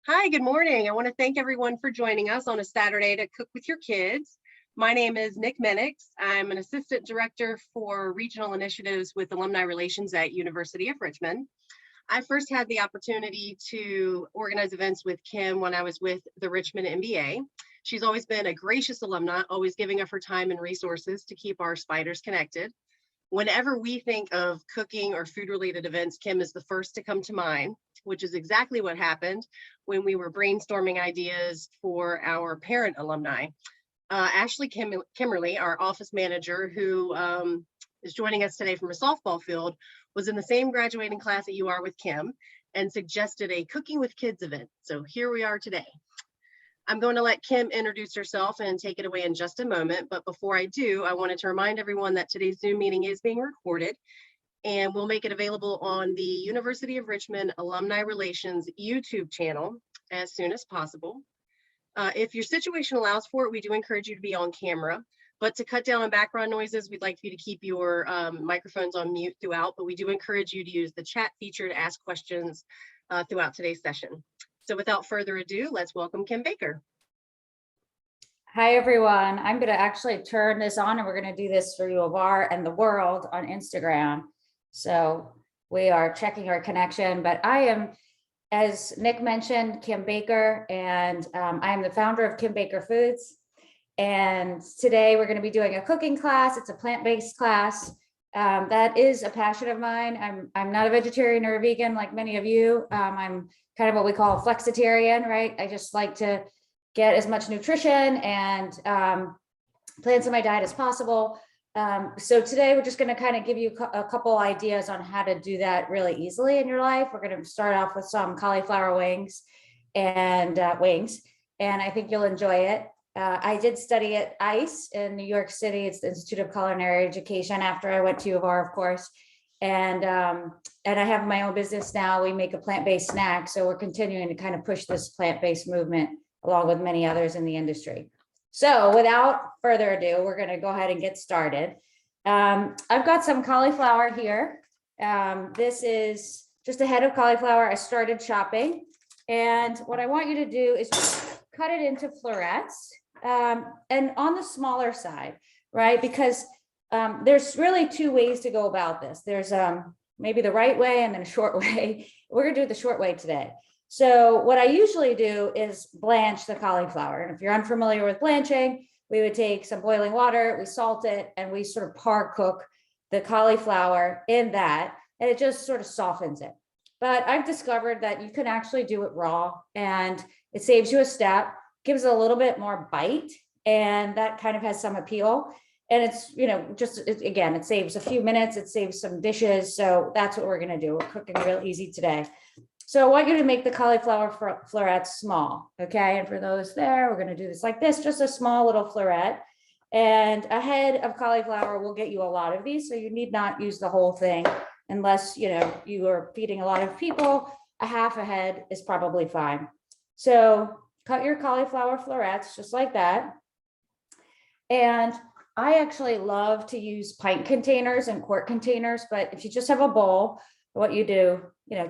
Hi, good morning. I want to thank everyone for joining us on a Saturday to cook with your kids. My name is Nick Minix. I'm an assistant director for regional initiatives with alumni relations at University of Richmond. I first had the opportunity to organize events with Kim when I was with the Richmond MBA. She's always been a gracious alumna, always giving of her time and resources to keep our spiders connected. Whenever we think of cooking or food related events, Kim is the first to come to mind, which is exactly what happened when we were brainstorming ideas for our parent alumni. Ashley Kimmerly, our office manager, who is joining us today from a softball field, was in the same graduating class that you are with Kim and suggested a Cooking with Kids event. So here we are today. I'm going to let Kim introduce herself and take it away in just a moment. But before I do, I wanted to remind everyone that today's Zoom meeting is being recorded and we'll make it available on the University of Richmond Alumni Relations YouTube channel as soon as possible. If your situation allows for it, we do encourage you to be on camera, but to cut down on background noises, we'd like for you to keep your microphones on mute throughout, but we do encourage you to use the chat feature to ask questions throughout today's session. So without further ado, let's welcome Kim Baker. Hi, everyone. I'm going to actually turn this on and we're going to do this for U of R and the world on Instagram. So we are checking our connection, but I am, as Nick mentioned, Kim Baker, and I'm the founder of Kim Baker Foods. And today we're going to be doing a cooking class. It's a plant-based class. That is a passion of mine. I'm not a vegetarian or a vegan like many of you. I'm kind of what we call a flexitarian, right? I just like to get as much nutrition and plants in my diet as possible. So today we're just going to kind of give you a couple ideas on how to do that really easily in your life. We're going to start off with some cauliflower wings, and I think you'll enjoy it. I did study at ICE in New York City. It's the Institute of Culinary Education after I went to U of R, of course. And I have my own business now. We make a plant-based snack. So we're continuing to kind of push this plant-based movement along with many others in the industry. So without further ado, we're going to go ahead and get started. I've got some cauliflower here. This is just a head of cauliflower. I started chopping. And what I want you to do is cut it into florets and on the smaller side, right? Because there's really two ways to go about this. There's maybe the right way and then a short way. We're gonna do the short way today. So what I usually do is blanch the cauliflower. And if you're unfamiliar with blanching, we would take some boiling water, we salt it, and we sort of par cook the cauliflower in that, and it just sort of softens it. But I've discovered that you can actually do it raw and it saves you a step, gives it a little bit more bite, and that kind of has some appeal. And it's, again, it saves a few minutes, it saves some dishes. So that's what we're going to do. We're cooking real easy today. So I want you to make the cauliflower florets small. Okay. And for those there, we're going to do this like this, just a small little floret. And a head of cauliflower will get you a lot of these. So you need not use the whole thing unless, you are feeding a lot of people. A half a head is probably fine. So cut your cauliflower florets just like that. And I actually love to use pint containers and quart containers, but if you just have a bowl, what you do,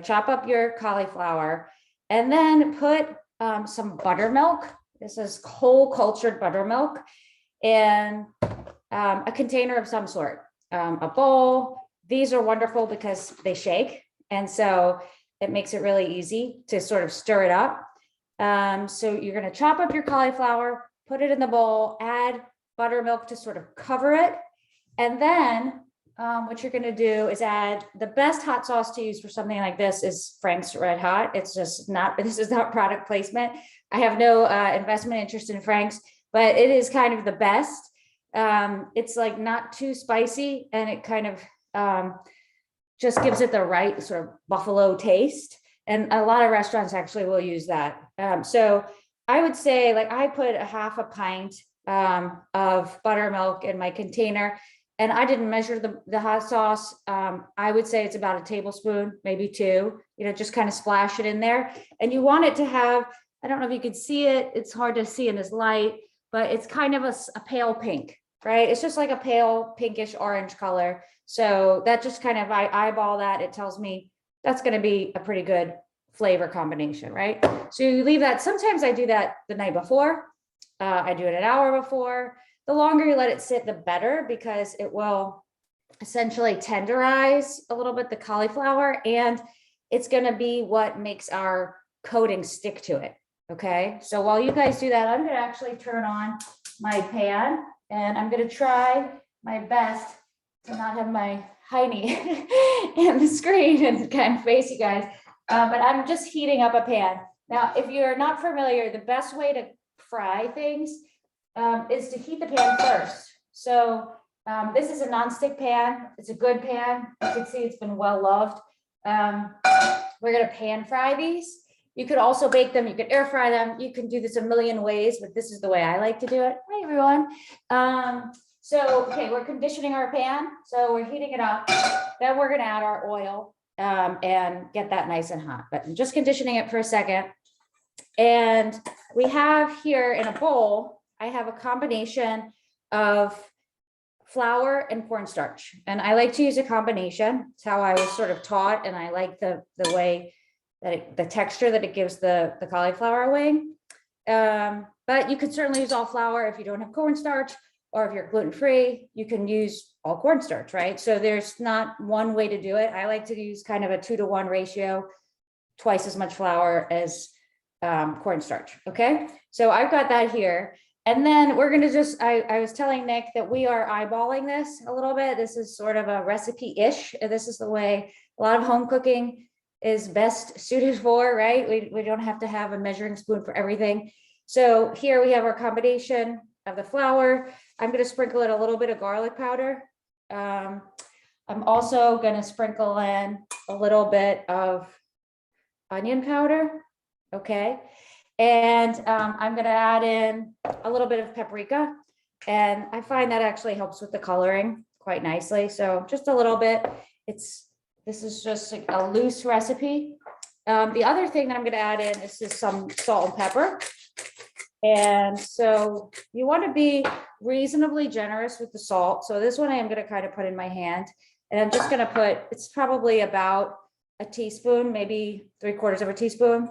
chop up your cauliflower and then put some buttermilk. This is whole cultured buttermilk in a container of some sort, a bowl. These are wonderful because they shake. And so it makes it really easy to sort of stir it up. So you're going to chop up your cauliflower, put it in the bowl, add buttermilk to sort of cover it. And then what you're going to do is add the best hot sauce to use for something like this is Frank's Red Hot. It's just not, this is not product placement. I have no investment interest in Frank's, but it is kind of the best. It's like not too spicy and it kind of just gives it the right sort of buffalo taste. And a lot of restaurants actually will use that. So I would say like I put a half a pint of buttermilk in my container and I didn't measure the hot sauce. I would say it's about a tablespoon, maybe two, just kind of splash it in there. And you want it to have, I don't know if you can see it. It's hard to see in this light, but it's kind of a pale pink, right? It's just like a pale pinkish orange color. So that just kind of, I eyeball that. It tells me that's going to be a pretty good flavor combination, right? So you leave that. Sometimes I do that the night before. I do it an hour before. The longer you let it sit, the better, because it will essentially tenderize a little bit the cauliflower, and it's going to be what makes our coating stick to it. Okay, so while you guys do that, I'm going to actually turn on my pan, and I'm going to try my best to not have my hiney in the screen and kind of face you guys. But I'm just heating up a pan. Now, if you're not familiar, the best way to fry things is to heat the pan first. So this is a nonstick pan. It's a good pan. You can see it's been well loved. We're going to pan fry these. You could also bake them. You could air fry them. You can do this a million ways, but this is the way I like to do it. Hi, everyone. Okay, we're conditioning our pan. So we're heating it up. Then we're going to add our oil and get that nice and hot. But I'm just conditioning it for a second. And we have here in a bowl, I have a combination of flour and cornstarch. And I like to use a combination. It's how I was sort of taught. And I like the way that the texture that it gives the cauliflower wing. But you could certainly use all flour if you don't have cornstarch, or if you're gluten-free, you can use all cornstarch, right? So there's not one way to do it. I like to use kind of a 2-to-1 ratio, twice as much flour as cornstarch. Okay, so I've got that here. And then we're gonna just, I was telling Nick that we are eyeballing this a little bit. This is sort of a recipe-ish. This is the way a lot of home cooking is best suited for, right? We don't have to have a measuring spoon for everything. So here we have our combination of the flour. I'm gonna sprinkle in a little bit of garlic powder. I'm also gonna sprinkle in a little bit of onion powder, okay? And I'm gonna add in a little bit of paprika, and I find that actually helps with the coloring quite nicely. So just a little bit. This is just a loose recipe. The other thing that I'm gonna add in is just some salt and pepper. And so you want to be reasonably generous with the salt. So this one I am going to kind of put in my hand, and I'm just going to put, it's probably about a teaspoon, maybe 3/4 of a teaspoon.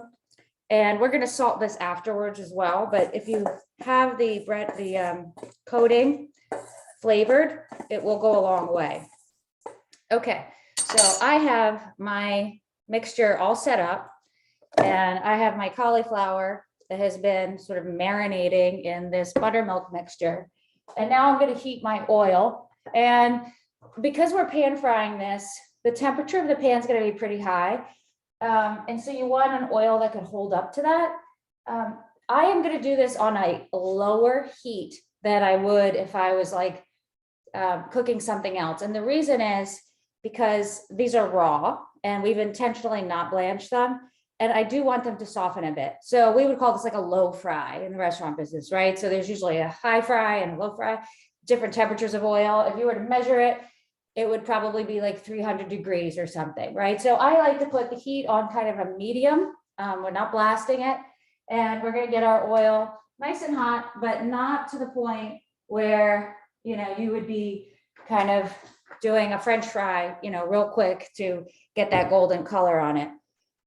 And we're going to salt this afterwards as well. But if you have the coating flavored, it will go a long way. Okay, so I have my mixture all set up, and I have my cauliflower that has been sort of marinating in this buttermilk mixture. And now I'm going to heat my oil. And because we're pan frying this, the temperature of the pan is going to be pretty high. And so you want an oil that can hold up to that. I am going to do this on a lower heat than I would if I was like cooking something else. And the reason is because these are raw and we've intentionally not blanched them. And I do want them to soften a bit. So we would call this like a low fry in the restaurant business, right? So there's usually a high fry and a low fry, different temperatures of oil. If you were to measure it, it would probably be like 300 degrees or something, right? So I like to put the heat on kind of a medium. We're not blasting it. And we're gonna get our oil nice and hot, but not to the point where, you know, you would be kind of doing a French fry, you know, real quick to get that golden color on it.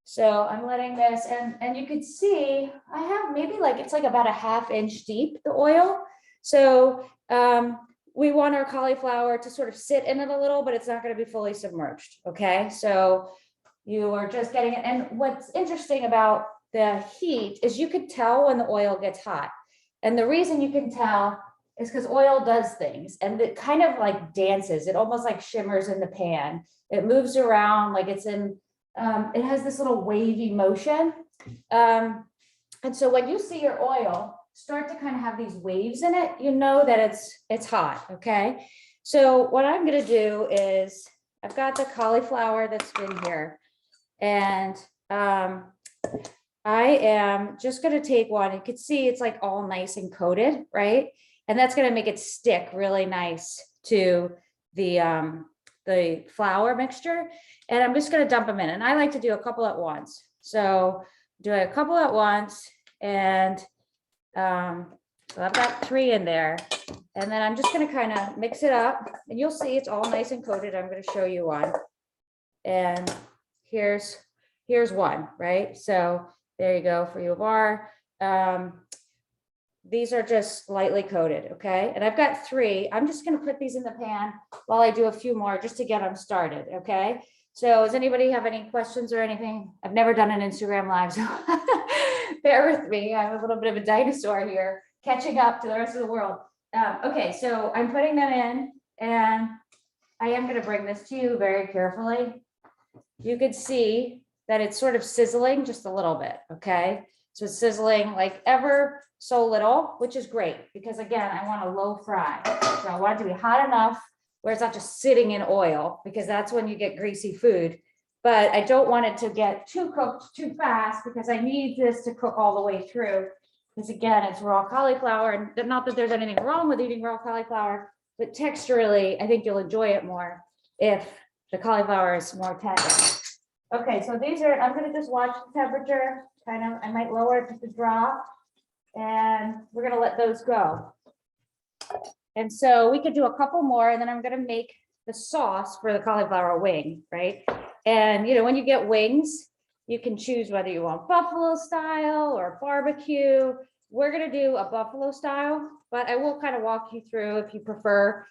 So I'm letting this, and you could see, I have maybe like, it's like about a 1/2 inch deep, the oil. So we want our cauliflower to sort of sit in it a little, but it's not going to be fully submerged. Okay. So you are just getting it. And what's interesting about the heat is you could tell when the oil gets hot. And the reason you can tell is because oil does things, and it kind of like dances. It almost like shimmers in the pan. It moves around like it's in, it has this little wavy motion. And so when you see your oil start to kind of have these waves in it, you know that it's hot, okay? So what I'm gonna do is, I've got the cauliflower that's been here, and I am just gonna take one. You can see it's like all nice and coated, right? And that's gonna make it stick really nice to the flour mixture. And I'm just going to dump them in, and I like to do a couple at once. So do a couple at once, and so I've got 3 in there, and then I'm just going to kind of mix it up, and you'll see it's all nice and coated. I'm going to show you one, and here's here's one, right? So there you go for U of R. These are just lightly coated, okay? And I've got 3. I'm just gonna put these in the pan while I do a few more just to get them started, okay? So does anybody have any questions or anything? I've never done an Instagram live, so bear with me. I'm a little bit of a dinosaur here, catching up to the rest of the world. Okay, so I'm putting them in, and I am gonna bring this to you very carefully. You could see that it's sort of sizzling just a little bit, okay? So it's sizzling like ever so little, which is great, because again, I want a low fry. So I want it to be hot enough where it's not just sitting in oil, because that's when you get greasy food. But I don't want it to get too cooked too fast, because I need this to cook all the way through. Because again, it's raw cauliflower, and not that there's anything wrong with eating raw cauliflower, but texturally, I think you'll enjoy it more if the cauliflower is more tender. Okay, so these are, I'm gonna just watch the temperature, kind of, I might lower it just a drop, and we're gonna let those go. And so we could do a couple more, and then I'm gonna make the sauce for the cauliflower wing, right? And you know, when you get wings, you can choose whether you want buffalo style or barbecue. We're gonna do a buffalo style, but I will kind of walk you through if you prefer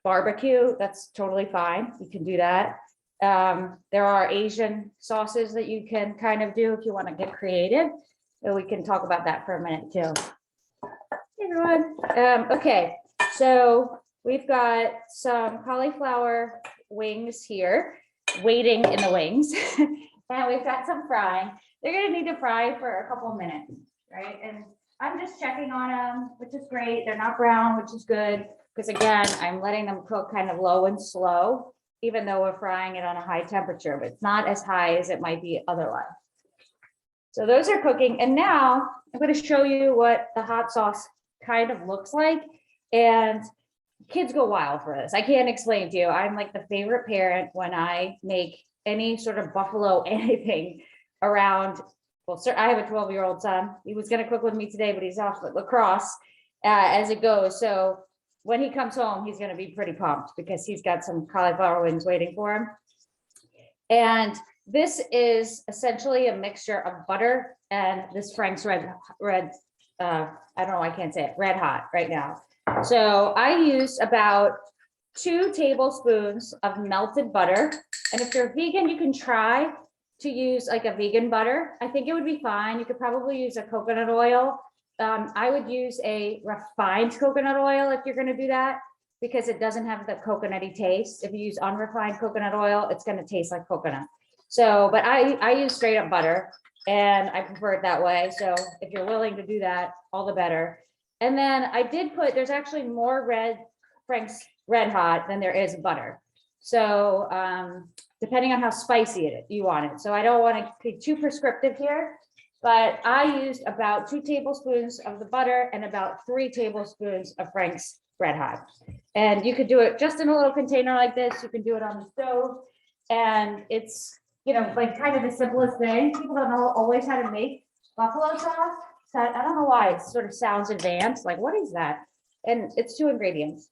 barbecue, that's totally fine. You can do that. There are Asian sauces that you can kind of do if you want to get creative. So we can talk about that for a minute too. Hey everyone. Okay, so we've got some cauliflower wings here, waiting in the wings. And we've got some frying. They're gonna need to fry for a couple minutes, right? And I'm just checking on them, which is great. They're not brown, which is good. Because again, I'm letting them cook kind of low and slow, even though we're frying it on a high temperature, but it's not as high as it might be otherwise. So those are cooking. And now I'm going to show you what the hot sauce kind of looks like. And kids go wild for this. I can't explain to you. I'm like the favorite parent when I make any sort of buffalo anything around. Well, sir, I have a 12-year-old son. He was going to cook with me today, but he's off at lacrosse as it goes. So when he comes home, he's going to be pretty pumped because he's got some cauliflower wings waiting for him. And this is essentially a mixture of butter and this Frank's red, I don't know, I can't say it, red hot right now. So I use about 2 tablespoons of melted butter. And if you're vegan, you can try to use like a vegan butter. I think it would be fine. You could probably use a coconut oil. I would use a refined coconut oil if you're going to do that, because it doesn't have the coconutty taste. If you use unrefined coconut oil, it's going to taste like coconut. So, but I use straight up butter and I prefer it that way. So if you're willing to do that, all the better. And then I did put, there's actually more Frank's Red Hot than there is butter. So depending on how spicy you want it. So I don't want to be too prescriptive here. But I used about 2 tablespoons of the butter and about 3 tablespoons of Frank's Red Hot. And you could do it just in a little container like this. You can do it on the stove. And it's, you know, like kind of the simplest thing. People don't know always how to make buffalo sauce. So I don't know why it sort of sounds advanced. Like, what is that? And it's 2 ingredients.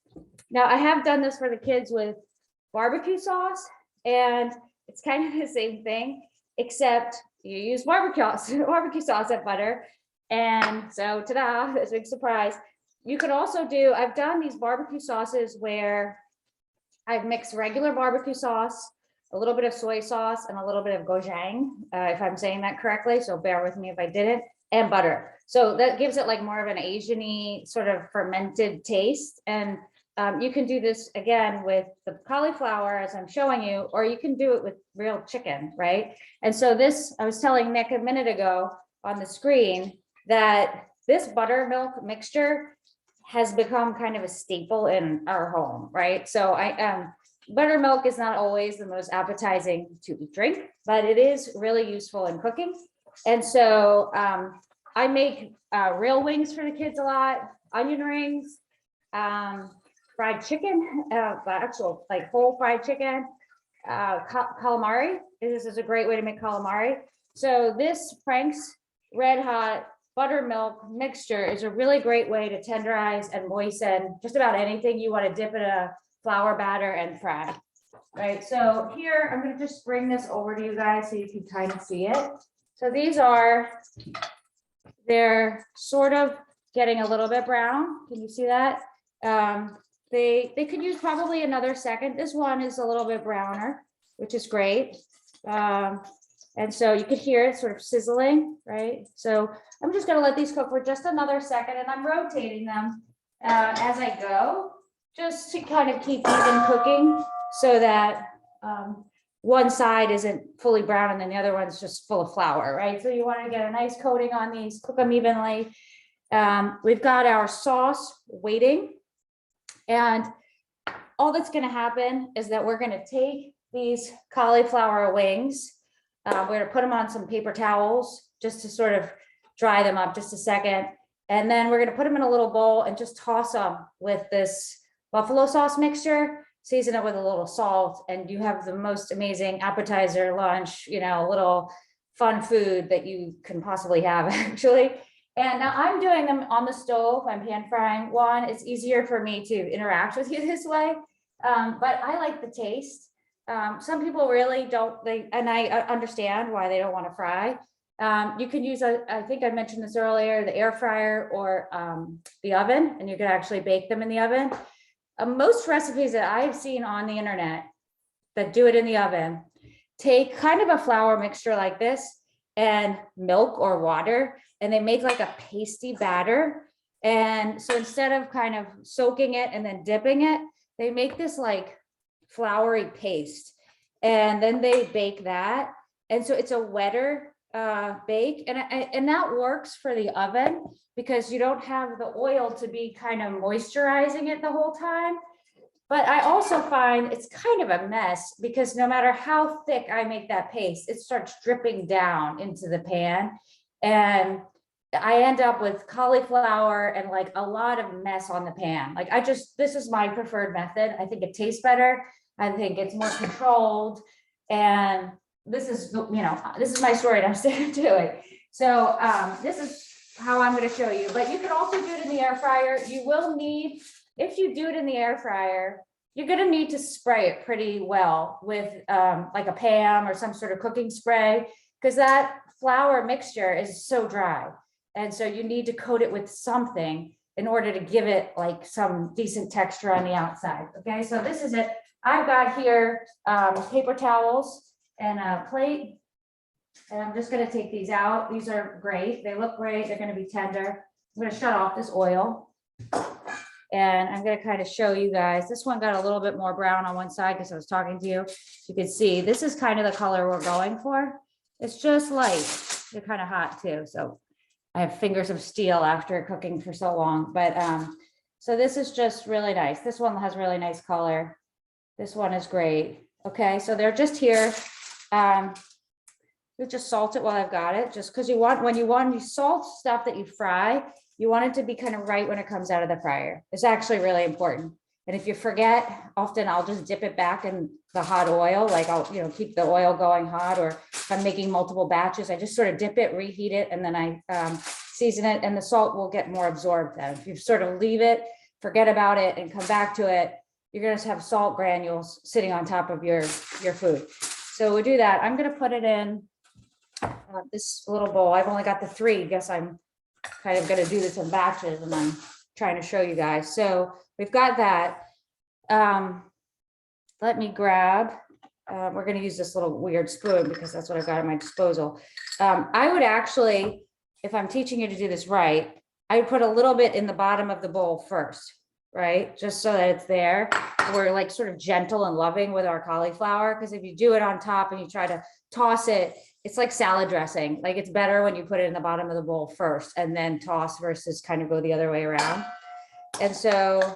Now I have done this for the kids with barbecue sauce, and it's kind of the same thing, except you use barbecue sauce and butter. And so ta-da, this big surprise. You could also do, I've done these barbecue sauces where I've mixed regular barbecue sauce, a little bit of soy sauce, and a little bit of gochujang, if I'm saying that correctly. So bear with me if I didn't, and butter. So that gives it like more of an Asian-y sort of fermented taste. And you can do this again with the cauliflower as I'm showing you, or you can do it with real chicken, right? And so this, I was telling Nick a minute ago on the screen that this buttermilk mixture has become kind of a staple in our home, right? So buttermilk is not always the most appetizing to drink, but it is really useful in cooking. And so I make real wings for the kids a lot, onion rings, fried chicken, actual like whole fried chicken, calamari. This is a great way to make calamari. So this Frank's Red Hot buttermilk mixture is a really great way to tenderize and moisten just about anything you want to dip in a flour batter and fry. right? So here, I'm gonna just bring this over to you guys so you can kind of see it. So these are, they're sort of getting a little bit brown. Can you see that? They could use probably another second. This one is a little bit browner, which is great. And so you could hear it sort of sizzling, right? So I'm just gonna let these cook for just another second, and I'm rotating them as I go, just to kind of keep even cooking so that one side isn't fully brown and then the other one's just full of flour, right? So you want to get a nice coating on these, cook them evenly. We've got our sauce waiting, and all that's going to happen is that we're going to take these cauliflower wings. We're going to put them on some paper towels just to sort of dry them up just a second. And then we're going to put them in a little bowl and just toss them with this buffalo sauce mixture, season it with a little salt, and you have the most amazing appetizer, lunch, you know, a little fun food that you can possibly have actually. And now I'm doing them on the stove. I'm pan frying one. It's easier for me to interact with you this way. But I like the taste. Some people really don't, and I understand why they don't want to fry. You can use, I think I mentioned this earlier, the air fryer or the oven, and you can actually bake them in the oven. Most recipes that I've seen on the internet that do it in the oven take kind of a flour mixture like this and milk or water, and they make like a pasty batter. And so instead of kind of soaking it and then dipping it, they make this like floury paste, and then they bake that. And so it's a wetter bake, and that works for the oven because you don't have the oil to be kind of moisturizing it the whole time. But I also find it's kind of a mess because no matter how thick I make that paste, it starts dripping down into the pan, and I end up with cauliflower and like a lot of mess on the pan. Like this is my preferred method. I think it tastes better. I think it's more controlled, and this is, you know, this is my story and I'm sticking to it. So this is how I'm going to show you, but you can also do it in the air fryer. You will need, if you do it in the air fryer, you're going to need to spray it pretty well with like a Pam or some sort of cooking spray, because that flour mixture is so dry. And so you need to coat it with something in order to give it like some decent texture on the outside. Okay, so this is it. I've got here paper towels and a plate, and I'm just going to take these out. These are great. They look great. They're going to be tender. I'm going to shut off this oil, and I'm going to kind of show you guys. This one got a little bit more brown on one side because I was talking to you. You can see this is kind of the color we're going for. It's just light. They're kind of hot too. So I have fingers of steel after cooking for so long. But so this is just really nice. This one has really nice color. This one is great. Okay, so they're just here. You just salt it while I've got it, just because when you salt stuff that you fry, you want it to be kind of right when it comes out of the fryer. It's actually really important. And if you forget, often I'll just dip it back in the hot oil, like I'll, you know, keep the oil going hot, or if I'm making multiple batches, I just sort of dip it, reheat it, and then I season it, and the salt will get more absorbed then. If you sort of leave it, forget about it, and come back to it, you're going to have salt granules sitting on top of your food. So we'll do that. I'm going to put it in this little bowl. I've only got the 3. I guess I'm kind of going to do this in batches, and I'm trying to show you guys. So we've got that. Let me grab, we're going to use this little weird spoon because that's what I've got at my disposal. I would actually, if I'm teaching you to do this right, I would put a little bit in the bottom of the bowl first, right? Just so that it's there. We're like sort of gentle and loving with our cauliflower, because if you do it on top and you try to toss it, it's like salad dressing. Like it's better when you put it in the bottom of the bowl first and then toss versus kind of go the other way around. And so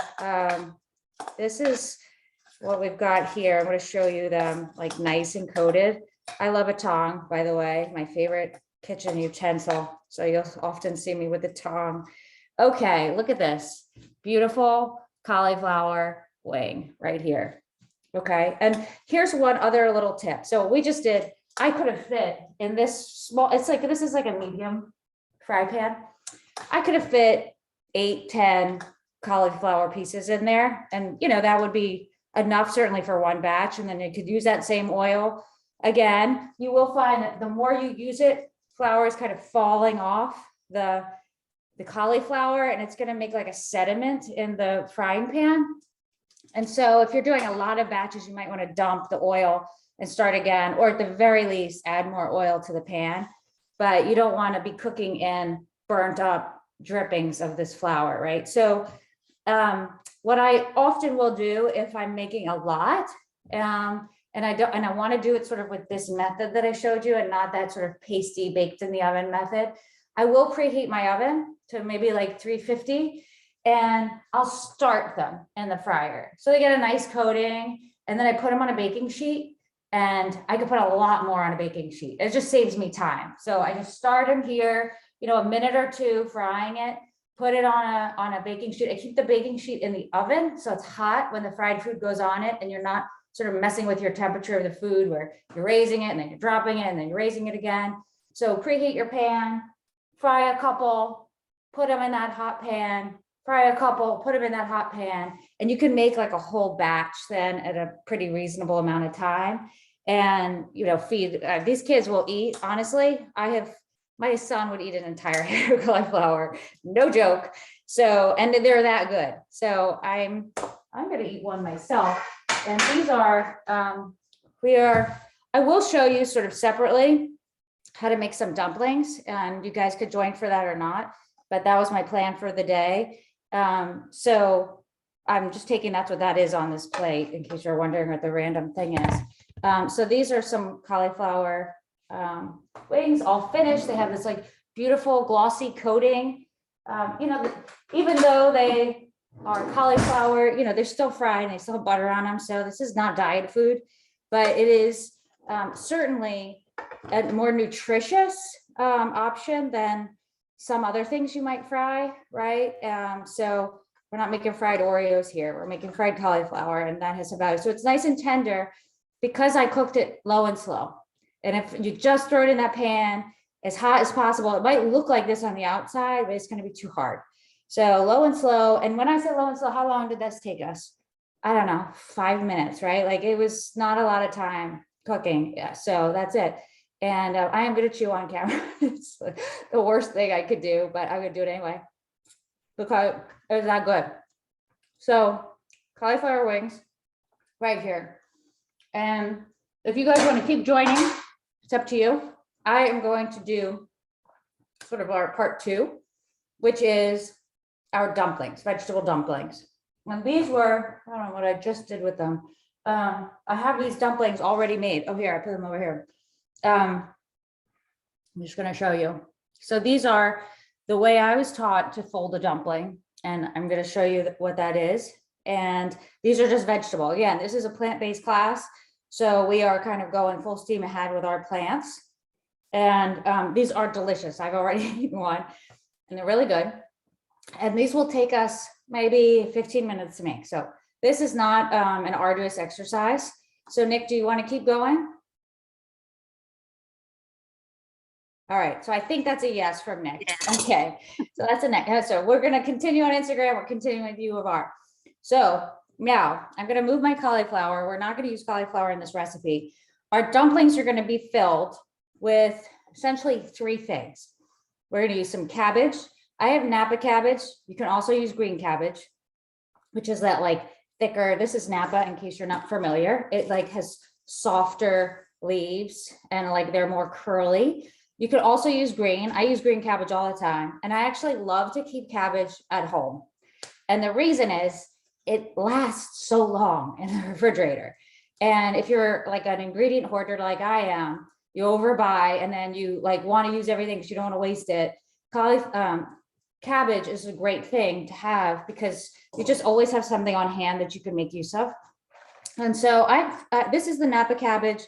this is what we've got here. I'm going to show you them like nice and coated. I love a tong, by the way, my favorite kitchen utensil. So you'll often see me with a tong. Okay, look at this beautiful cauliflower wing right here. Okay, and here's one other little tip. So we just did, I could have fit in this small, it's like, this is like a medium fry pan. I could have fit 8, 10 cauliflower pieces in there. And, you know, that would be enough certainly for one batch, and then you could use that same oil again. You will find that the more you use it, flour is kind of falling off the cauliflower, and it's going to make like a sediment in the frying pan. And so if you're doing a lot of batches, you might want to dump the oil and start again, or at the very least, add more oil to the pan. But you don't want to be cooking in burnt up drippings of this flour, right? So what I often will do if I'm making a lot, and I want to do it sort of with this method that I showed you and not that sort of pasty baked in the oven method, I will preheat my oven to maybe like 350, and I'll start them in the fryer. So they get a nice coating, and then I put them on a baking sheet, and I could put a lot more on a baking sheet. It just saves me time. So I just start them here, a minute or two frying it, put it on a baking sheet. I keep the baking sheet in the oven so it's hot when the fried food goes on it, and you're not sort of messing with your temperature of the food where you're raising it and then you're dropping it and then you're raising it again. So preheat your pan, fry a couple, put them in that hot pan, fry a couple, put them in that hot pan, and you can make like a whole batch then at a pretty reasonable amount of time. And feed these kids will eat. Honestly, my son would eat an entire head of cauliflower, no joke. So, and they're that good. So I'm going to eat one myself. And these are, I will show you sort of separately how to make some dumplings, and you guys could join for that or not, but that was my plan for the day. So I'm just taking, that's what that is on this plate, in case you're wondering what the random thing is. So these are some cauliflower wings, all finished. They have this like beautiful glossy coating. Even though they are cauliflower, they're still fried and they still have butter on them. So this is not diet food, but it is certainly a more nutritious option than some other things you might fry, right? So we're not making fried Oreos here. We're making fried cauliflower, and that has some value. So it's nice and tender because I cooked it low and slow. And if you just throw it in that pan as hot as possible, it might look like this on the outside, but it's going to be too hard. So low and slow. And when I say low and slow, how long did this take us? I don't know, 5 minutes, right? Like it was not a lot of time cooking. Yeah, so that's it. And I am going to chew on camera. It's the worst thing I could do, but I'm going to do it anyway because it was that good. So cauliflower wings right here. And if you guys want to keep joining, it's up to you. I am going to do sort of our part 2, which is our dumplings, vegetable dumplings. And these were, I don't know what I just did with them. I have these dumplings already made. Oh, here, I put them over here. I'm just going to show you. So these are the way I was taught to fold a dumpling, and I'm going to show you what that is. And these are just vegetable. Again, this is a plant-based class, so we are kind of going full steam ahead with our plants. And these are delicious. I've already eaten one, and they're really good. And these will take us maybe 15 minutes to make. So this is not an arduous exercise. So Nick, do you want to keep going? All right, so I think that's a yes from Nick. Okay, so that's a Nick. So we're going to continue on Instagram. We're continuing with U of R. So now I'm going to move my cauliflower. We're not going to use cauliflower in this recipe. Our dumplings are going to be filled with essentially 3 things. We're going to use some cabbage. I have Napa cabbage. You can also use green cabbage, which is that like thicker. This is Napa, in case you're not familiar. It like has softer leaves and like they're more curly. You could also use green. I use green cabbage all the time. And I actually love to keep cabbage at home. And the reason is it lasts so long in the refrigerator. And if you're like an ingredient hoarder like I am, you overbuy and then you like want to use everything because you don't want to waste it. Cabbage is a great thing to have because you just always have something on hand that you can make use of. And so this is the Napa cabbage.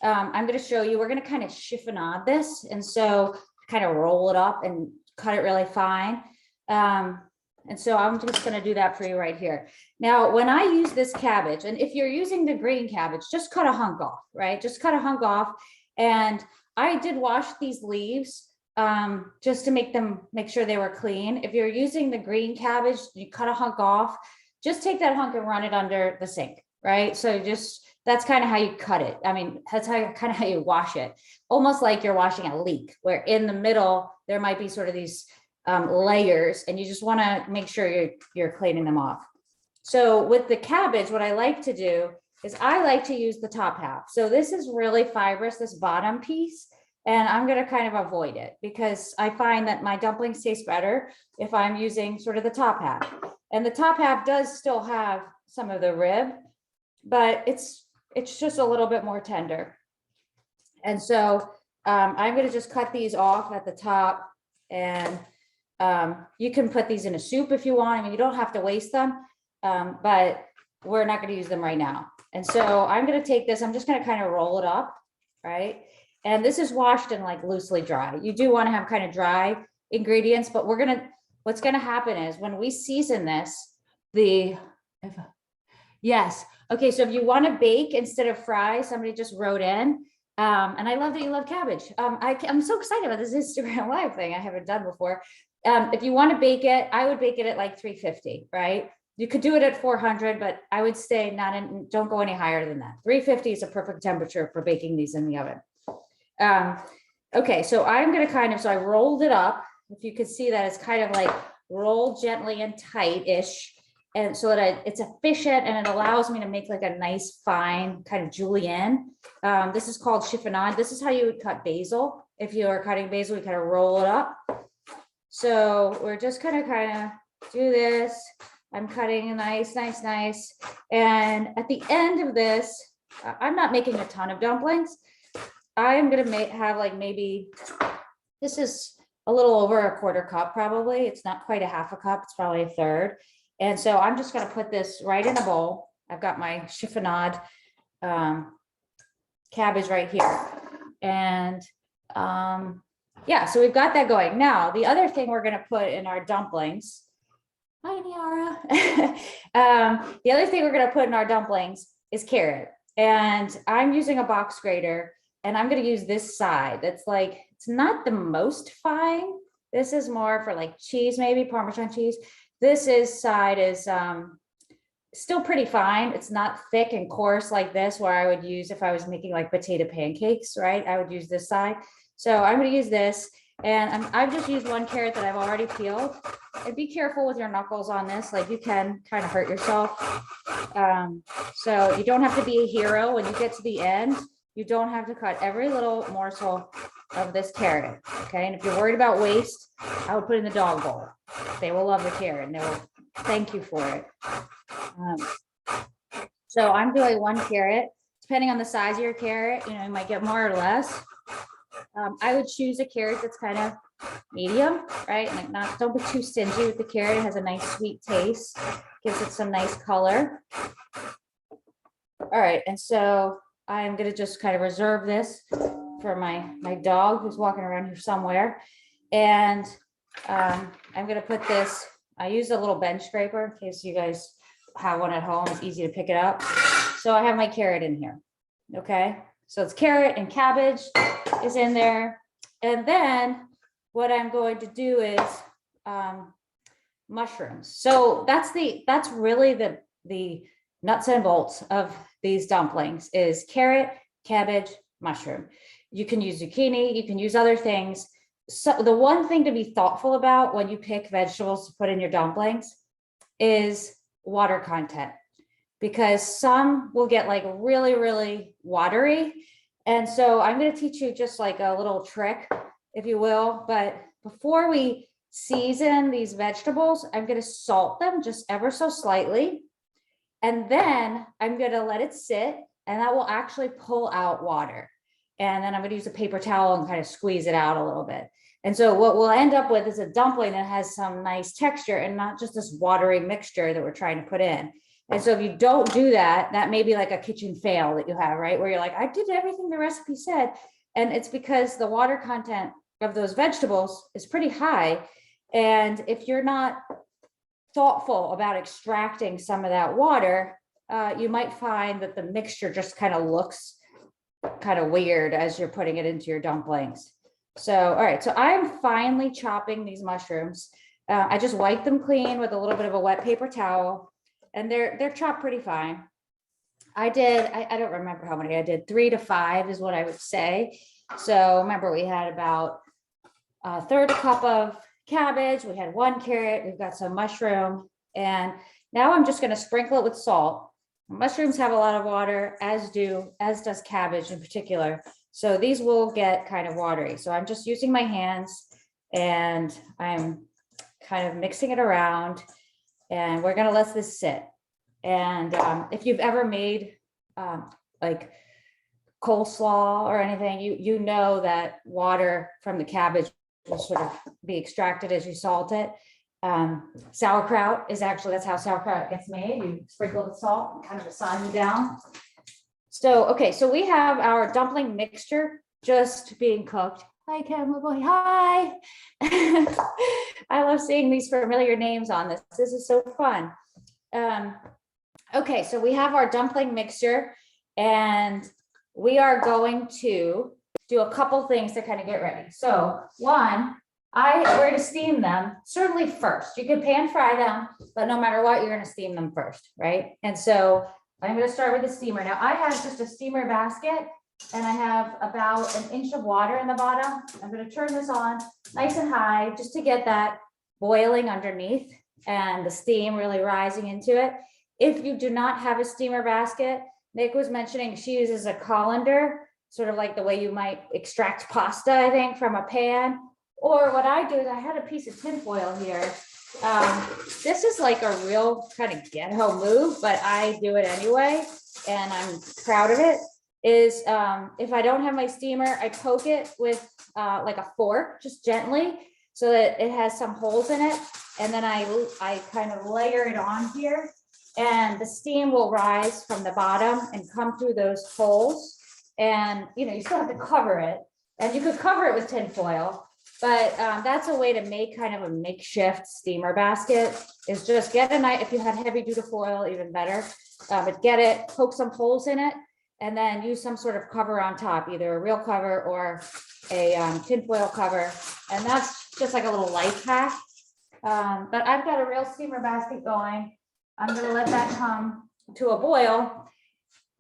I'm going to show you, we're going to kind of chiffonade this. And so kind of roll it up and cut it really fine. And so I'm just going to do that for you right here. Now, when I use this cabbage, and if you're using the green cabbage, just cut a hunk off, right? Just cut a hunk off. And I did wash these leaves just to make sure they were clean. If you're using the green cabbage, you cut a hunk off, just take that hunk and run it under the sink. right? So just, that's kind of how you cut it. I mean, that's kind of how you wash it. Almost like you're washing a leek, where in the middle, there might be sort of these layers, and you just want to make sure you're cleaning them off. So with the cabbage, what I like to do is I like to use the top half. So this is really fibrous, this bottom piece, and I'm going to kind of avoid it because I find that my dumplings taste better if I'm using sort of the top half. And the top half does still have some of the rib, but it's just a little bit more tender. And so I'm going to just cut these off at the top, and you can put these in a soup if you want. I mean, you don't have to waste them, but we're not going to use them right now. And so I'm going to take this, I'm just going to kind of roll it up, right? And this is washed and like loosely dry. You do want to have kind of dry ingredients, but what's going to happen is when we season this, yes. Okay. So if you want to bake instead of fry, somebody just wrote in, and I love that you love cabbage. I'm so excited about this Instagram Live thing I haven't done before. If you want to bake it, I would bake it at like 350, right? You could do it at 400, but I would stay don't go any higher than that. 350 is a perfect temperature for baking these in the oven. Okay, so I'm going to so I rolled it up. If you could see that, it's kind of like rolled gently and tight-ish. And so that it's efficient, and it allows me to make like a nice fine kind of julienne. This is called chiffonade. This is how you would cut basil. If you are cutting basil, you kind of roll it up. So we're just kind of do this. I'm cutting nice. And at the end of this, I'm not making a ton of dumplings. I'm going to have like maybe, this is a little over a quarter cup probably. It's not quite a half a cup. It's probably a third. And so I'm just going to put this right in a bowl. I've got my chiffonade cabbage right here. And yeah, so we've got that going. Now, the other thing we're going to put in our dumplings, hi, Niara. The other thing we're going to put in our dumplings is carrot. And I'm using a box grater, and I'm going to use this side. That's like, it's not the most fine. This is more for like cheese, maybe Parmesan cheese. This side is still pretty fine. It's not thick and coarse like this, where I would use if I was making like potato pancakes, right? I would use this side. So I'm going to use this, and I've just used one carrot that I've already peeled. And be careful with your knuckles on this, like you can kind of hurt yourself. So you don't have to be a hero when you get to the end. You don't have to cut every little morsel of this carrot, okay? And if you're worried about waste, I would put it in the dog bowl. They will love the carrot, and they will thank you for it. So I'm doing one carrot. Depending on the size of your carrot, you might get more or less. I would choose a carrot that's kind of medium, right? Like don't be too stingy with the carrot. It has a nice sweet taste, gives it some nice color. All right, and so I'm gonna just kind of reserve this for my dog who's walking around here somewhere. And I'm gonna put this, I used a little bench scraper in case you guys have one at home. It's easy to pick it up. So I have my carrot in here, okay? So it's carrot and cabbage is in there. And then what I'm going to do is mushrooms. So that's really the nuts and bolts of these dumplings is carrot, cabbage, mushroom. You can use zucchini, you can use other things. So the one thing to be thoughtful about when you pick vegetables to put in your dumplings is water content, because some will get like really, really watery. And so I'm going to teach you just like a little trick, if you will. But before we season these vegetables, I'm going to salt them just ever so slightly. And then I'm going to let it sit, and that will actually pull out water. And then I'm going to use a paper towel and kind of squeeze it out a little bit. And so what we'll end up with is a dumpling that has some nice texture and not just this watery mixture that we're trying to put in. And so if you don't do that, that may be like a kitchen fail that you have, right? Where you're like, I did everything the recipe said. And it's because the water content of those vegetables is pretty high. And if you're not thoughtful about extracting some of that water, you might find that the mixture just kind of looks kind of weird as you're putting it into your dumplings. So, all right, so I'm finely chopping these mushrooms. I just wipe them clean with a little bit of a wet paper towel, and they're chopped pretty fine. I don't remember how many I did, 3 to 5 is what I would say. So remember, we had about a third cup of cabbage, we had 1 carrot, we've got some mushroom, and now I'm just going to sprinkle it with salt. Mushrooms have a lot of water, as does cabbage in particular. So these will get kind of watery. So I'm just using my hands and I'm kind of mixing it around, and we're going to let this sit. And if you've ever made like coleslaw or anything, you know that water from the cabbage will sort of be extracted as you salt it. Sauerkraut is actually, that's how sauerkraut gets made. You sprinkle the salt and kind of massage it down. So, okay, so we have our dumpling mixture just being cooked. Hi, Ken, little boy, hi. I love seeing these familiar names on this. This is so fun. Okay, so we have our dumpling mixture, and we are going to do a couple things to kind of get ready. So one, we're to steam them, certainly first. You can pan fry them, but no matter what, you're going to steam them first, right? And so I'm going to start with the steamer. Now I have just a steamer basket, and I have about 1 inch of water in the bottom. I'm going to turn this on nice and high just to get that boiling underneath and the steam really rising into it. If you do not have a steamer basket, Nick was mentioning she uses a colander, sort of like the way you might extract pasta, I think, from a pan. Or what I do is I had a piece of tinfoil here. This is like a real kind of ghetto move, but I do it anyway, and I'm proud of it. Is if I don't have my steamer, I poke it with like a fork, just gently, so that it has some holes in it. And then I kind of layer it on here, and the steam will rise from the bottom and come through those holes. And you still have to cover it, and you could cover it with tin foil, but that's a way to make kind of a makeshift steamer basket. Is just get a knife. If you had heavy duty foil, even better. But get it, poke some holes in it, and then use some sort of cover on top, either a real cover or a tinfoil cover. And that's just like a little life hack. But I've got a real steamer basket going. I'm going to let that come to a boil.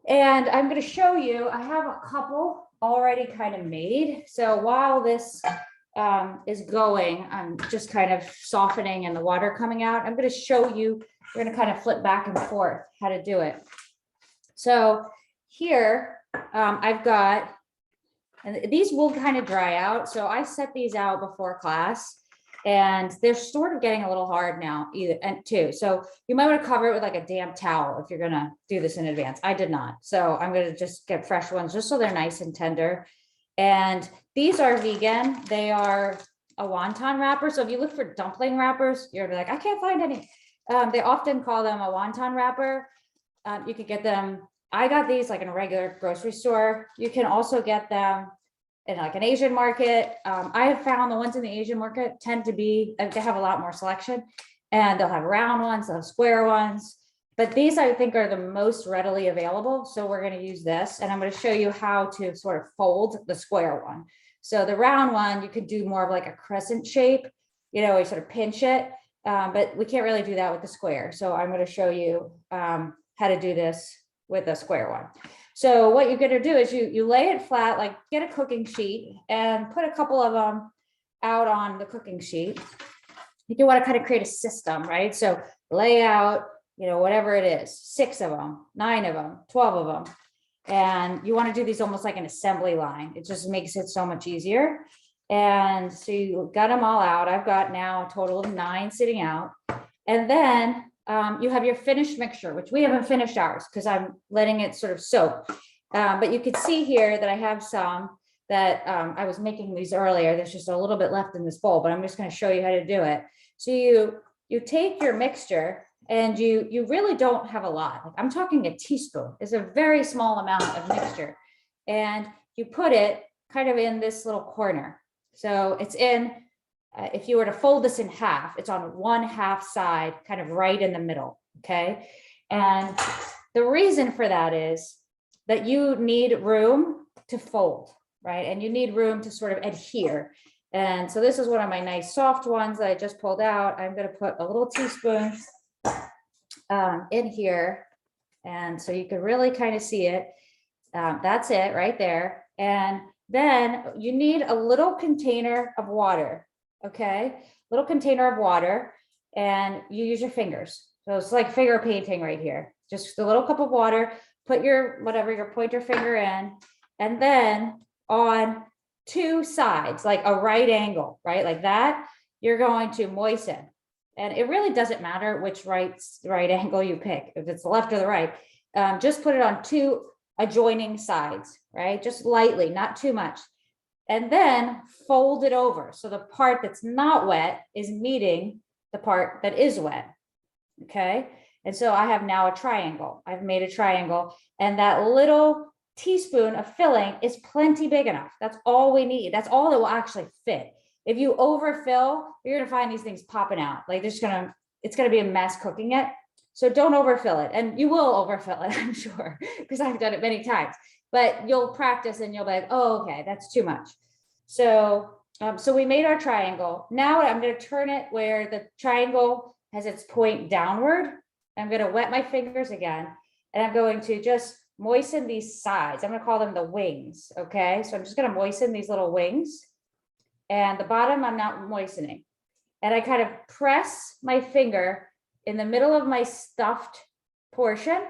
And I'm going to show you, I have a couple already kind of made. So while this is going, I'm just kind of softening and the water coming out. I'm going to show you, we're going to kind of flip back and forth how to do it. So here I've got, and these will kind of dry out. So I set these out before class, and they're sort of getting a little hard now too. So you might want to cover it with like a damp towel if you're going to do this in advance. I did not. So I'm going to just get fresh ones just so they're nice and tender. And these are vegan. They are a wonton wrapper. So if you look for dumpling wrappers, you're like, I can't find any. They often call them a wonton wrapper. You could get them. I got these like in a regular grocery store. You can also get them in like an Asian market. I have found the ones in the Asian market tend to be, they have a lot more selection, and they'll have round ones, they'll have square ones, but these I think are the most readily available. So we're going to use this, and I'm going to show you how to sort of fold the square one. So the round one, you could do more of like a crescent shape, you sort of pinch it, but we can't really do that with the square. So I'm going to show you how to do this with a square one. So what you're going to do is you lay it flat, like get a cooking sheet and put a couple of them out on the cooking sheet. You want to kind of create a system, right? So lay out, whatever it is, 6 of them, 9 of them, 12 of them. And you want to do these almost like an assembly line. It just makes it so much easier. And so you got them all out. I've got now a total of 9 sitting out. And then you have your finished mixture, which we haven't finished ours because I'm letting it sort of soak. But you could see here that I have some that I was making these earlier. There's just a little bit left in this bowl, but I'm just going to show you how to do it. So you take your mixture, and you really don't have a lot. Like I'm talking a teaspoon. It's a very small amount of mixture. And you put it kind of in this little corner. So it's in, if you were to fold this in half, it's on 1/2 side, kind of right in the middle, okay? And the reason for that is that you need room to fold, right? And you need room to sort of adhere. And so this is one of my nice soft ones that I just pulled out. I'm gonna put a little teaspoon in here. And so you can really kind of see it. That's it right there. And then you need a little container of water, okay? Little container of water, and you use your fingers. So it's like finger painting right here. Just a little cup of water, put your, whatever, your pointer finger in, and then on two sides, like a right angle, right? Like that, you're going to moisten. And it really doesn't matter which right angle you pick, if it's the left or the right. Just put it on two adjoining sides, right? Just lightly, not too much. And then fold it over. So the part that's not wet is meeting the part that is wet. Okay. And so I have now a triangle. I've made a triangle, and that little teaspoon of filling is plenty big enough. That's all we need. That's all that will actually fit. If you overfill, you're going to find these things popping out. Like it's going to be a mess cooking it. So don't overfill it. And you will overfill it, I'm sure, because I've done it many times, but you'll practice and you'll be like, oh, okay, that's too much. So, so we made our triangle. Now I'm going to turn it where the triangle has its point downward. I'm going to wet my fingers again, and I'm going to just moisten these sides. I'm going to call them the wings. Okay. So I'm just going to moisten these little wings, and the bottom I'm not moistening. And I kind of press my finger in the middle of my stuffed portion.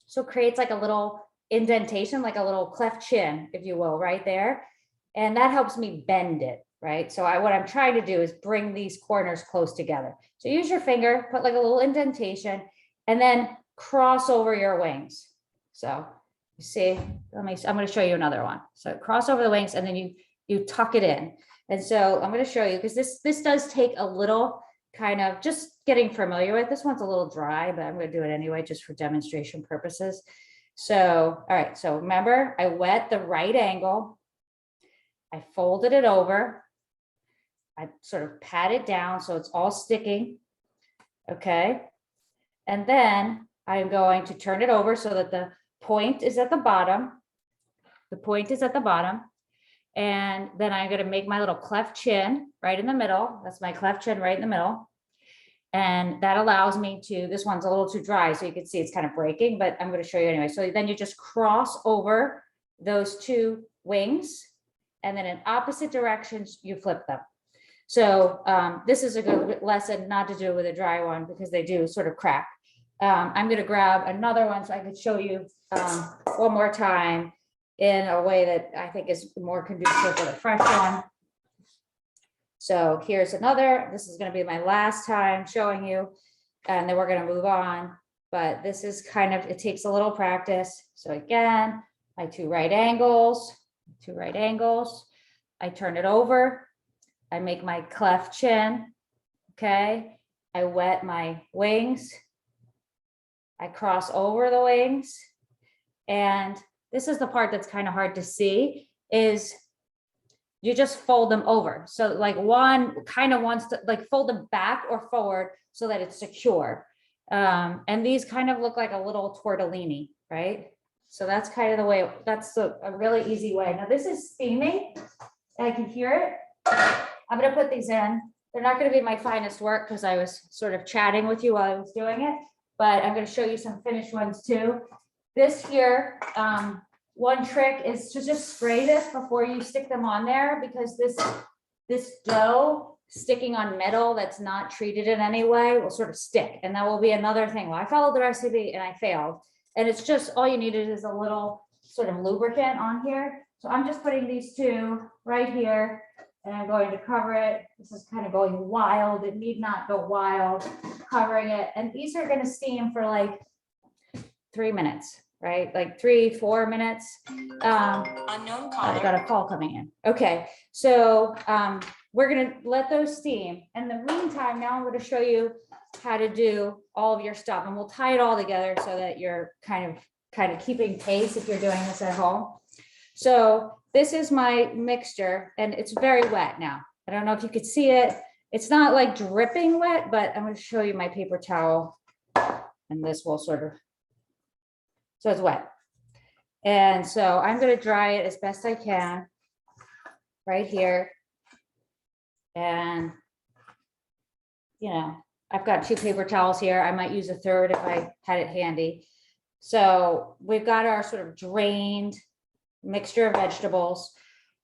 So it creates like a little indentation, like a little cleft chin, if you will, right there. And that helps me bend it, right? So what I'm trying to do is bring these corners close together. So use your finger, put like a little indentation, and then cross over your wings. So you see, I'm going to show you another one. So cross over the wings, and then you tuck it in. And so I'm going to show you, because this does take a little kind of just getting familiar with. This one's a little dry, but I'm going to do it anyway, just for demonstration purposes. So, all right. So remember, I wet the right angle. I folded it over. I sort of pat it down so it's all sticking. Okay. And then I'm going to turn it over so that the point is at the bottom. The point is at the bottom. And then I'm going to make my little cleft chin right in the middle. That's my cleft chin right in the middle. And that allows me to, this one's a little too dry, so you can see it's kind of breaking, but I'm going to show you anyway. So then you just cross over those two wings, and then in opposite directions, you flip them. So this is a good lesson not to do with a dry one, because they do sort of crack. I'm going to grab another one so I could show you one more time in a way that I think is more conducive for the fresh one. So here's another. This is going to be my last time showing you, and then we're going to move on. But this is kind of, it takes a little practice. So again, my two right angles. I turn it over. I make my cleft chin. Okay. I wet my wings. I cross over the wings. And this is the part that's kind of hard to see, is you just fold them over. So like one kind of wants to like fold them back or forward so that it's secure. And these kind of look like a little tortellini, right? So that's kind of the way, that's a really easy way. Now this is steaming, and I can hear it. I'm going to put these in. They're not going to be my finest work because I was sort of chatting with you while I was doing it, but I'm going to show you some finished ones too. This here, one trick is to just spray this before you stick them on there, because this dough sticking on metal that's not treated in any way will sort of stick. And that will be another thing. Well, I followed the recipe and I failed. And it's just, all you needed is a little sort of lubricant on here. So I'm just putting these two right here, and I'm going to cover it. This is kind of going wild. It need not go wild, covering it. And these are going to steam for like 3 minutes, right? Like 3-4 minutes. Unknown caller. I got a call coming in. Okay. So we're going to let those steam. In the meantime, now I'm going to show you how to do all of your stuff, and we'll tie it all together so that you're kind of keeping pace if you're doing this at home. So this is my mixture, and it's very wet now. I don't know if you could see it. It's not like dripping wet, but I'm going to show you my paper towel, and this will sort of, so it's wet. And so I'm going to dry it as best I can right here. And, you know, I've got 2 paper towels here. I might use a third if I had it handy. So we've got our sort of drained mixture of vegetables.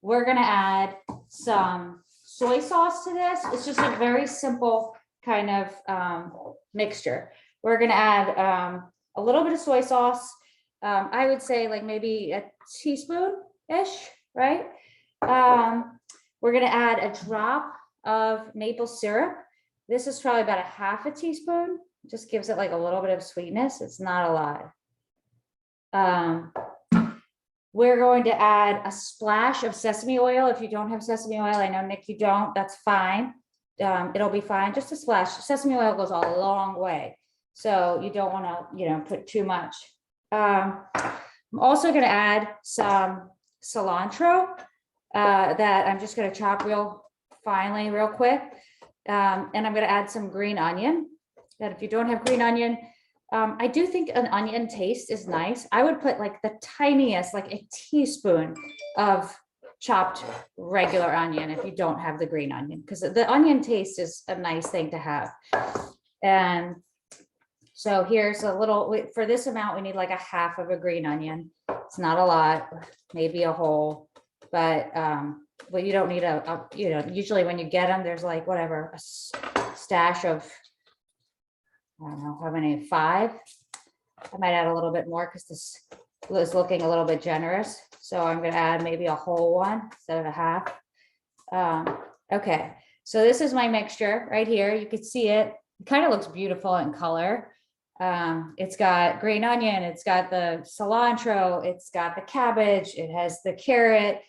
We're gonna add some soy sauce to this. It's just a very simple kind of mixture. We're gonna add a little bit of soy sauce. I would say like maybe a teaspoon-ish, right? We're gonna add a drop of maple syrup. This is probably about a half a teaspoon. Just gives it like a little bit of sweetness. It's not a lot. We're going to add a splash of sesame oil. If you don't have sesame oil, I know Nick, you don't, that's fine. It'll be fine, just a splash. Sesame oil goes a long way. So you don't wanna, put too much. I'm also gonna add some cilantro that I'm just gonna chop real finely, real quick. And I'm gonna add some green onion. That if you don't have green onion, I do think an onion taste is nice. I would put like the tiniest, like a teaspoon of chopped regular onion if you don't have the green onion, because the onion taste is a nice thing to have. And so here's a little, for this amount, we need like a half of a green onion. It's not a lot, maybe a whole, but you don't need usually when you get them, there's like whatever, a stash of, I don't know how many, 5. I might add a little bit more because this is looking a little bit generous. So I'm going to add maybe a whole one instead of a half. Okay, so this is my mixture right here. You can see it. It kind of looks beautiful in color. It's got green onion, it's got the cilantro, it's got the cabbage, it has the carrot,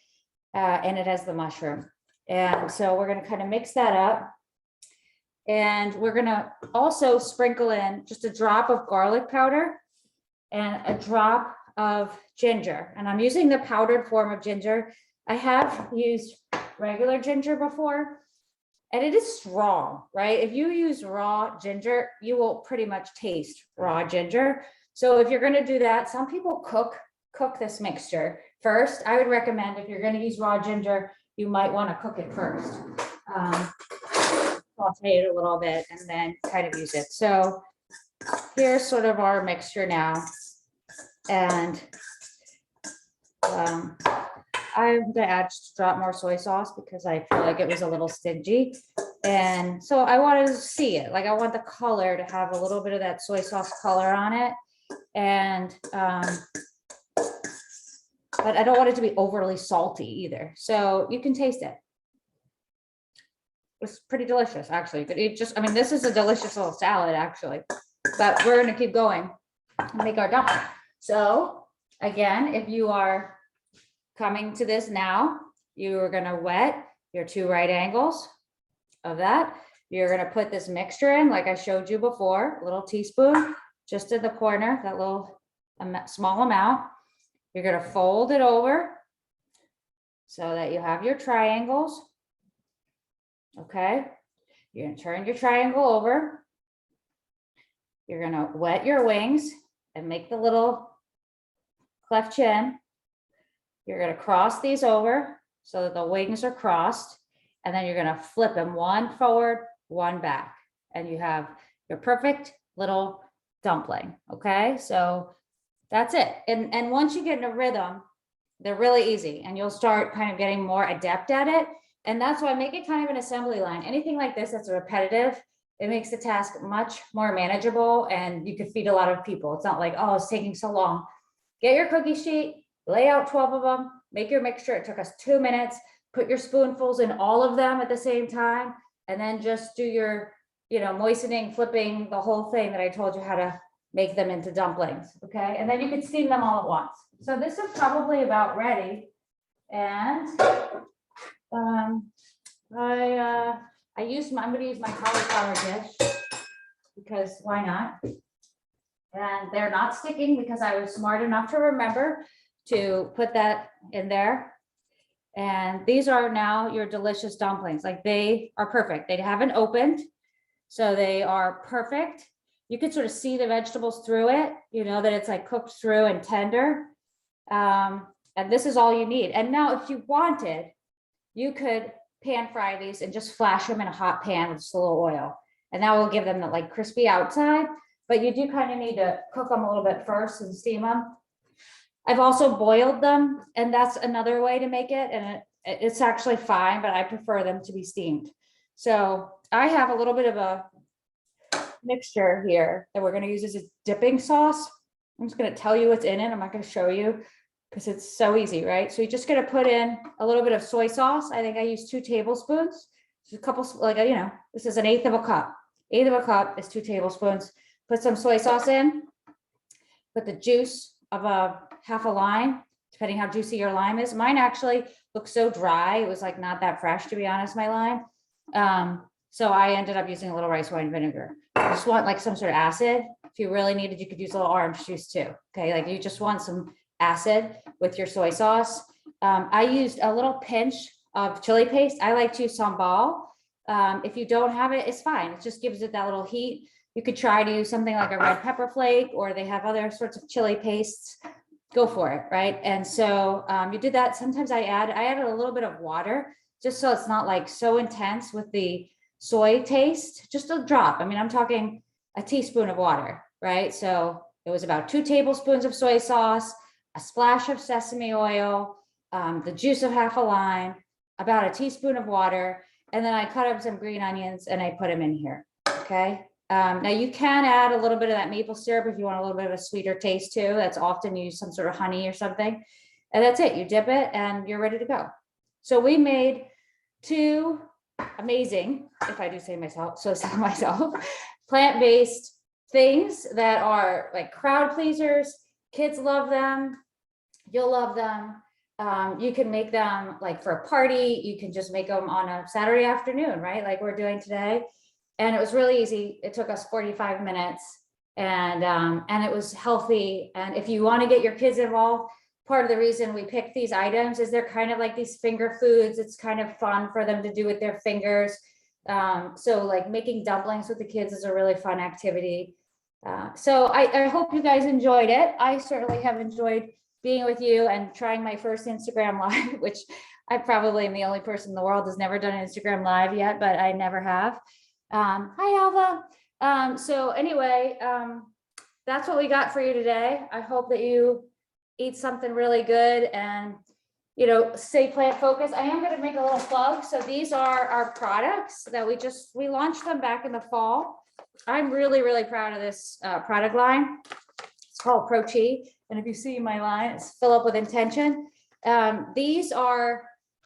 and it has the mushroom. And so we're going to kind of mix that up. And we're gonna also sprinkle in just a drop of garlic powder and a drop of ginger. And I'm using the powdered form of ginger. I have used regular ginger before, and it is strong, right? If you use raw ginger, you will pretty much taste raw ginger. So if you're gonna do that, some people cook this mixture first. I would recommend if you're gonna use raw ginger, you might wanna cook it first. Saute it a little bit and then kind of use it. So here's sort of our mixture now. And I'm gonna add just a drop more soy sauce because I feel like it was a little stingy. And so I wanted to see it, like I want the color to have a little bit of that soy sauce color on it. And but I don't want it to be overly salty either. So you can taste it. It's pretty delicious, actually, but this is a delicious little salad, actually, but we're gonna keep going and make our dumpling. So again, if you are coming to this now, you are gonna wet your 2 right angles of that. You're gonna put this mixture in, like I showed you before, a little teaspoon, just in the corner, that little small amount. You're gonna fold it over so that you have your triangles. Okay, you're gonna turn your triangle over. You're gonna wet your wings and make the little cleft chin. You're gonna cross these over so that the wings are crossed, and then you're gonna flip them, one forward, one back, and you have your perfect little dumpling. Okay, so that's it. And once you get in a rhythm, they're really easy, and you'll start kind of getting more adept at it. And that's why I make it kind of an assembly line. Anything like this that's repetitive, it makes the task much more manageable, and you could feed a lot of people. It's not like, oh, it's taking so long. Get your cookie sheet, lay out 12 of them, make your mixture. It took us 2 minutes. Put your spoonfuls in all of them at the same time, and then just do your, moistening, flipping, the whole thing that I told you how to make them into dumplings. Okay, and then you can steam them all at once. So this is probably about ready. And I'm gonna use my cauliflower dish because why not? And they're not sticking because I was smart enough to remember to put that in there. And these are now your delicious dumplings. Like, they are perfect. They haven't opened, so they are perfect. You could sort of see the vegetables through it, that it's like cooked through and tender. And this is all you need. And now if you wanted, you could pan fry these and just flash them in a hot pan with just a little oil. And that will give them the like crispy outside, but you do kind of need to cook them a little bit first and steam them. I've also boiled them, and that's another way to make it, and it's actually fine, but I prefer them to be steamed. So I have a little bit of a mixture here that we're going to use as a dipping sauce. I'm just going to tell you what's in it. I'm not going to show you because it's so easy, right? So you're just going to put in a little bit of soy sauce. I think I use 2 tablespoons. Just a couple, like, this is an eighth of a cup. Eighth of a cup is 2 tablespoons. Put some soy sauce in. Put the juice of a half a lime, depending how juicy your lime is. Mine actually looks so dry. It was like not that fresh, to be honest, my lime. So I ended up using a little rice wine vinegar. You just want like some sort of acid. If you really needed, you could use a little orange juice too. Okay, like you just want some acid with your soy sauce. I used a little pinch of chili paste. I like to use sambal. If you don't have it, it's fine. It just gives it that little heat. You could try to use something like a red pepper flake, or they have other sorts of chili pastes. Go for it, right? And so you did that. Sometimes I added a little bit of water just so it's not like so intense with the soy taste, just a drop. I mean, I'm talking a teaspoon of water, right? So it was about 2 tablespoons of soy sauce, a splash of sesame oil, the juice of half a lime, about a teaspoon of water, and then I cut up some green onions and I put them in here, okay? Now you can add a little bit of that maple syrup if you want a little bit of a sweeter taste too. That's often used, some sort of honey or something. And that's it. You dip it and you're ready to go. So we made 2 amazing, if I do say myself, plant-based things that are like crowd pleasers. Kids love them. You'll love them. You can make them like for a party. You can just make them on a Saturday afternoon, right? Like we're doing today. And it was really easy. It took us 45 minutes and it was healthy. And if you want to get your kids involved, part of the reason we picked these items is they're kind of like these finger foods. It's kind of fun for them to do with their fingers. So like making dumplings with the kids is a really fun activity. So I hope you guys enjoyed it. I certainly have enjoyed being with you and trying my first Instagram Live, which I probably am the only person in the world that's never done an Instagram Live yet, but I never have. Hi, Alva. So anyway, that's what we got for you today. I hope that you eat something really good and, stay plant focused. I am going to make a little plug. So these are our products that we launched them back in the fall. I'm really, really proud of this product line. It's called Pro-Chi. And if you see my line, it's fill up with intention. These are,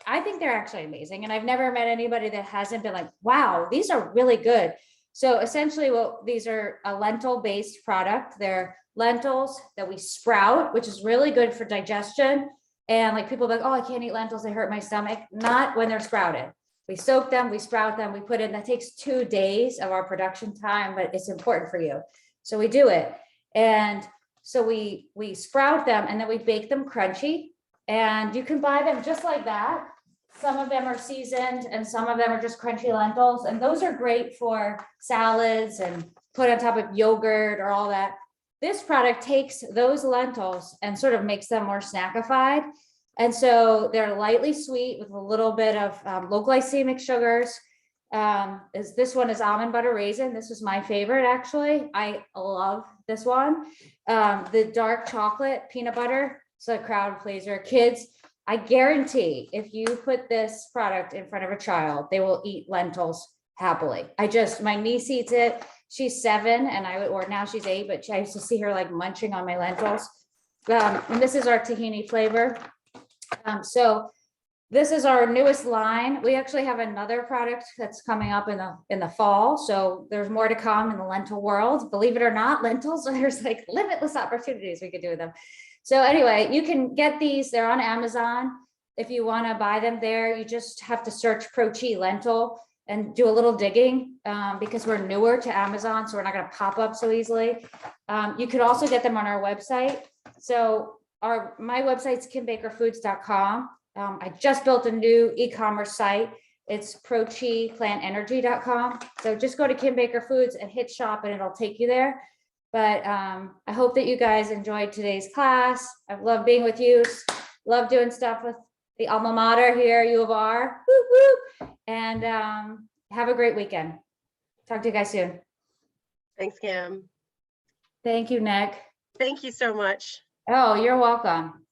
I think they're actually amazing. And I've never met anybody that hasn't been like, wow, these are really good. So essentially these are a lentil-based product. They're lentils that we sprout, which is really good for digestion. And like people are like, oh, I can't eat lentils, they hurt my stomach. Not when they're sprouted. We soak them, we sprout them, we put in, that takes 2 days of our production time, but it's important for you. So we do it. And so we sprout them and then we bake them crunchy. And you can buy them just like that. Some of them are seasoned and some of them are just crunchy lentils. And those are great for salads and put on top of yogurt or all that. This product takes those lentils and sort of makes them more snackified. And so they're lightly sweet with a little bit of low glycemic sugars. This one is almond butter raisin. This is my favorite, actually. I love this one. The dark chocolate peanut butter. It's a crowd pleaser. Kids, I guarantee if you put this product in front of a child, they will eat lentils happily. My niece eats it. She's 7 and or now she's 8, but I used to see her like munching on my lentils. And this is our tahini flavor. So this is our newest line. We actually have another product that's coming up in the fall. So there's more to come in the lentil world. Believe it or not, lentils, there's like limitless opportunities we could do with them. So anyway, you can get these. They're on Amazon. If you want to buy them there, you just have to search Pro-Chi lentil and do a little digging because we're newer to Amazon, so we're not going to pop up so easily. You could also get them on our website. So my website's kimbakerfoods.com. I just built a new e-commerce site. It's prochiplantenergy.com. So just go to Kim Baker Foods and hit shop and it'll take you there. But I hope that you guys enjoyed today's class. I've loved being with you. Love doing stuff with the alma mater here, U of R. Woo, woo. And have a great weekend. Talk to you guys soon. Thanks, Kim. Thank you, Nick. Thank you so much. Oh, you're welcome.